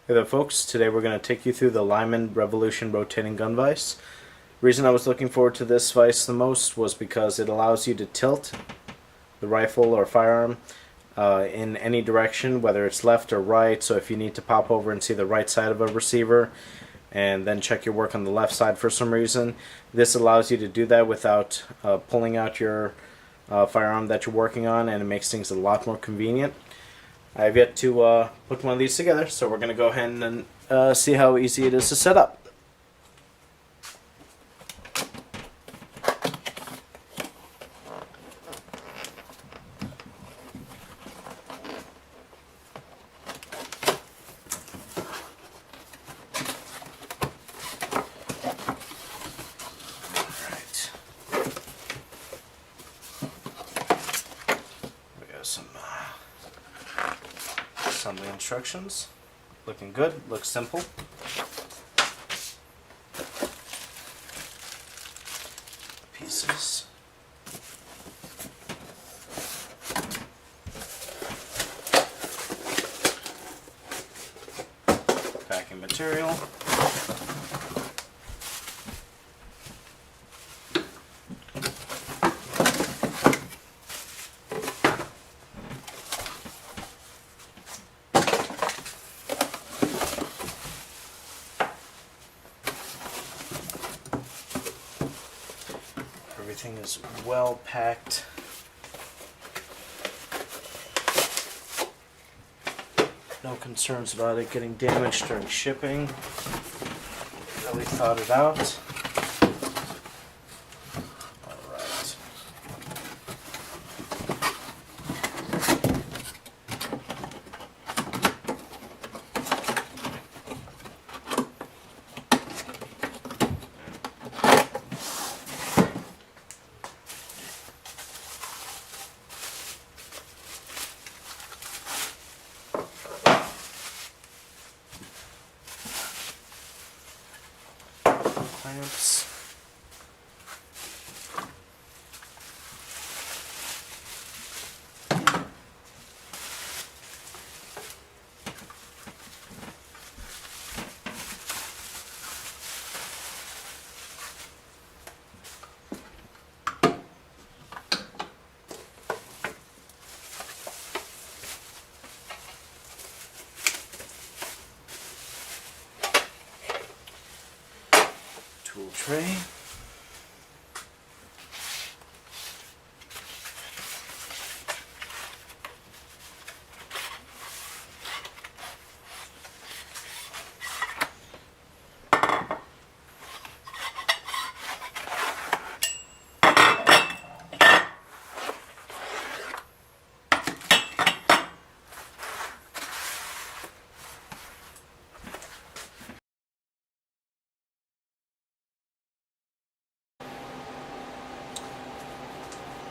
Hey there folks, today we're going to take you through the Lyman Revolution rotating gun vise. The reason I was looking forward to this vise the most was because it allows you to tilt the rifle or firearm in any direction, whether it's left or right. So if you need to pop over and see the right side of a receiver and then check your work on the left side for some reason, this allows you to do that without pulling out your firearm that you're working on, and it makes things a lot more convenient. I have yet to put one of these together, so we're going to go ahead and see how easy it is to set up. Alright. We got some assembly instructions. Looking good, looks simple. Pieces. Packing material. Everything is well packed. No concerns about it getting damaged during shipping. Really thought it out. Alright. Clamps. Tool tray.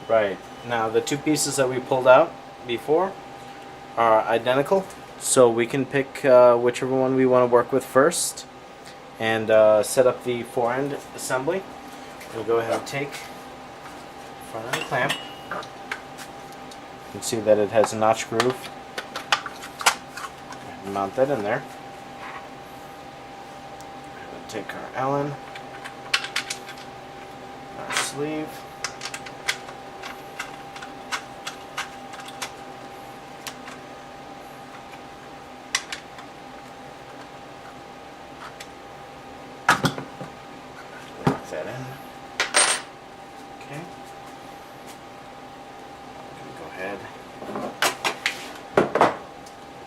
Right, now the two pieces that we pulled out before are identical, so we can pick whichever one we want to work with first and set up the fore-end assembly. We'll go ahead and take the front end clamp. You can see that it has a notch groove. Mount that in there. We'll take our Allen, our sleeve. That in. Okay. Go ahead.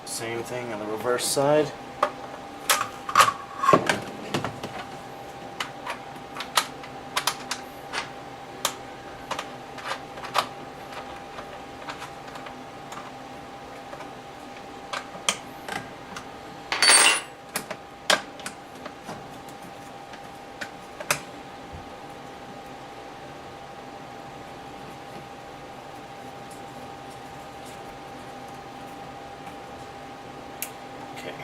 Same thing on the reverse side. Okay.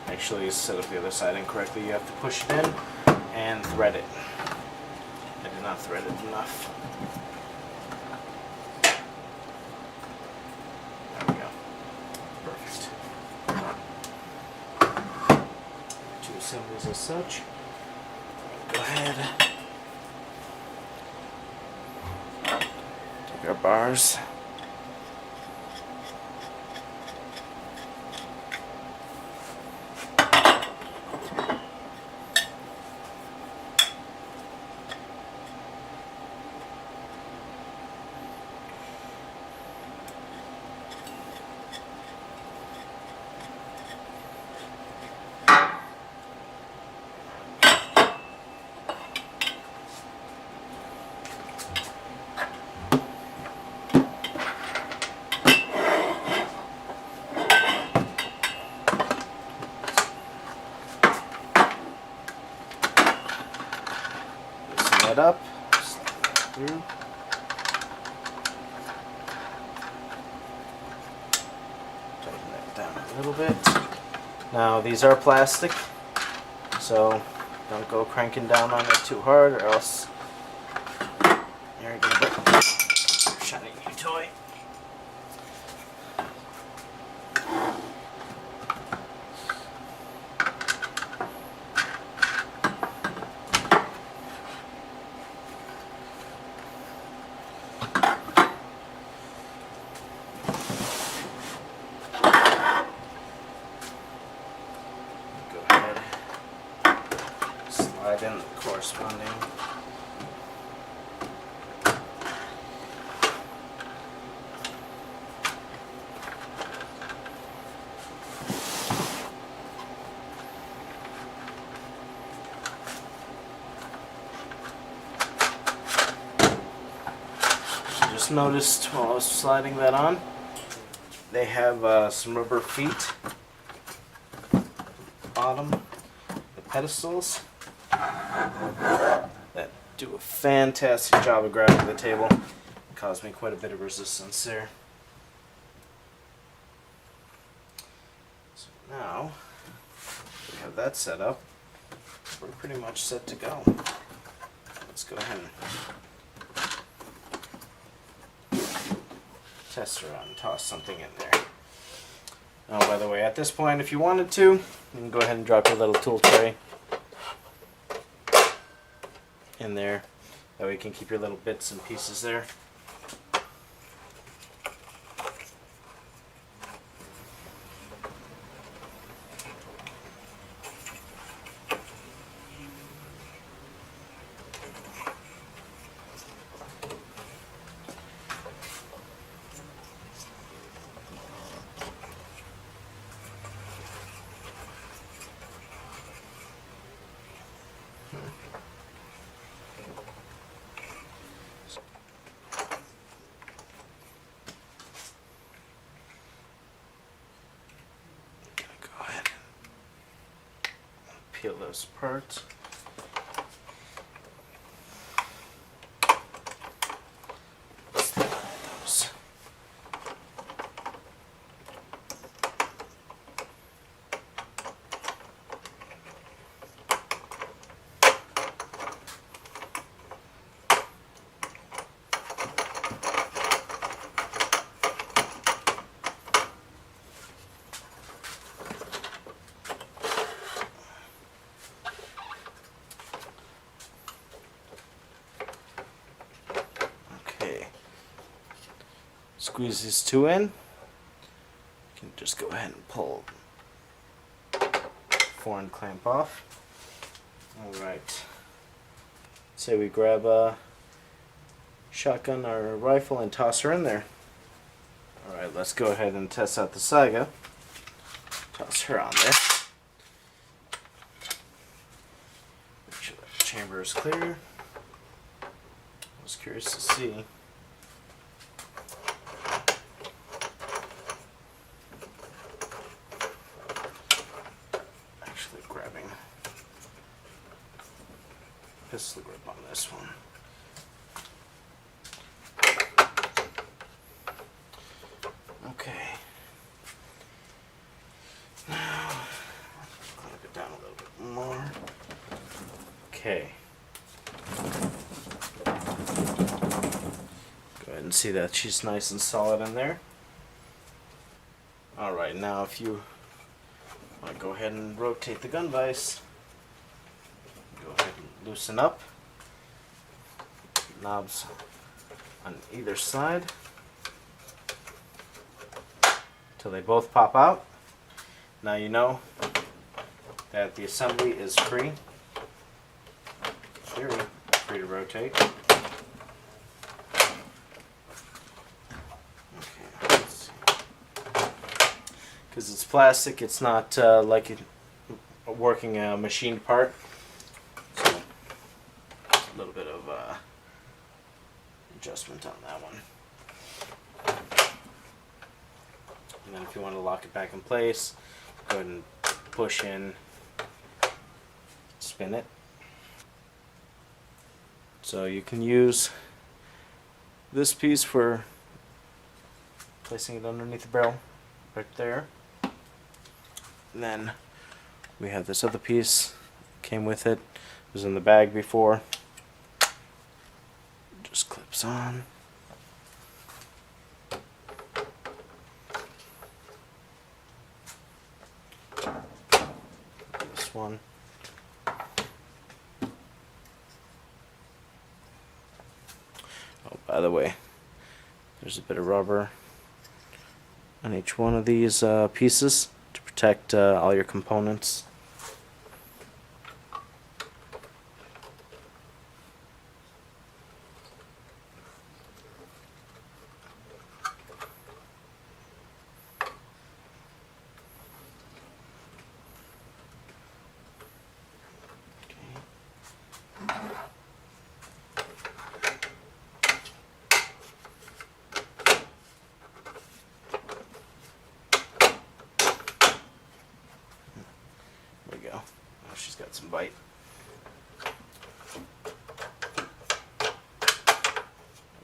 Actually, set up the other side incorrectly. You have to push it in and thread it. I did not thread it enough. There we go. Perfect. assemblies as such. Go ahead. Take our bars. Loosen that up. Slide through. Tighten that down a little bit. Now these are plastic, so don't go cranking down on it too hard, or else you're gonna break your shiny new toy. Slide in the corresponding just noticed while I was sliding that on, they have some rubber feet bottom, the pedestals, that do a fantastic job of grabbing the table. Caused me quite a bit of resistance there. So now we have that set up, we're pretty much set to go. Let's go ahead and test around and toss something in there. Oh, by the way, at this point, if you wanted to, you can go ahead and drop your little tool tray in there. That way you can keep your little bits and pieces there. Peel those apart. Those. Squeeze these two in. You can just go ahead and pull foreign clamp off. Alright. Say we grab a shotgun or a rifle and toss her in there. Alright, let's go ahead and test out the Saga. Toss her on there. Make sure the chamber is clear. I was curious to see. Grabbing pistol grip on this one. Okay. Now, clamp it down a little bit more. Okay. Go ahead and see that she's nice and solid in there. Alright, now if you I'll go ahead and rotate the gun vise. loosen up. Knobs on either side till they both pop out. Now you know that the assembly is free. Free to rotate. Because it's plastic, it's not like a working machine part. So, a little bit of adjustment on that one. And then if you want to lock it back in place, go ahead and push in, spin it. So you can use this piece for placing it underneath the barrel, right there. And then we have this other piece, came with it, was in the bag before. Just clips on. This one. Oh, by the way, there's a bit of rubber on each one of these pieces to protect all your components. There we go. Oh, she's got some bite. Make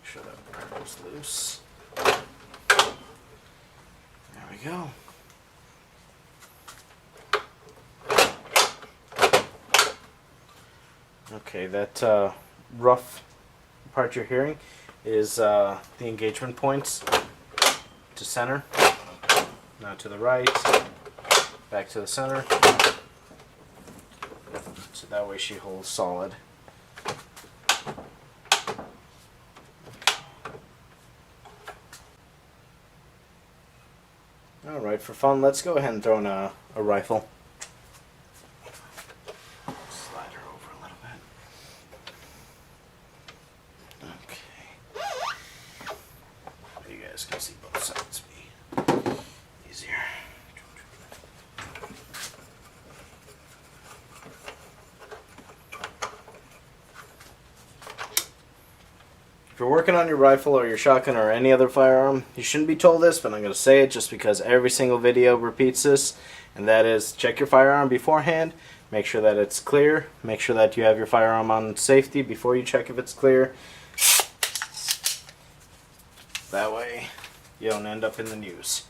sure that part is loose. There we go. Okay, that rough part you're hearing is the engagement points to center. Now to the right, back to the center. So that way she holds solid. Alright, for fun, let's go ahead and throw in a rifle. Slide her over a little bit. Okay. You guys can see both sides be easier. If you're working on your rifle or your shotgun or any other firearm, you shouldn't be told this, but I'm going to say it just because every single video repeats this, and that is check your firearm beforehand, make sure that it's clear, make sure that you have your firearm on safety before you check if it's clear. That way you don't end up in the news.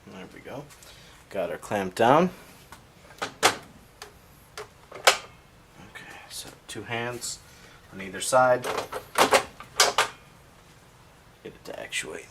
There we go. Got her clamped down. Okay, so 2 hands on either side. Get it to actuate.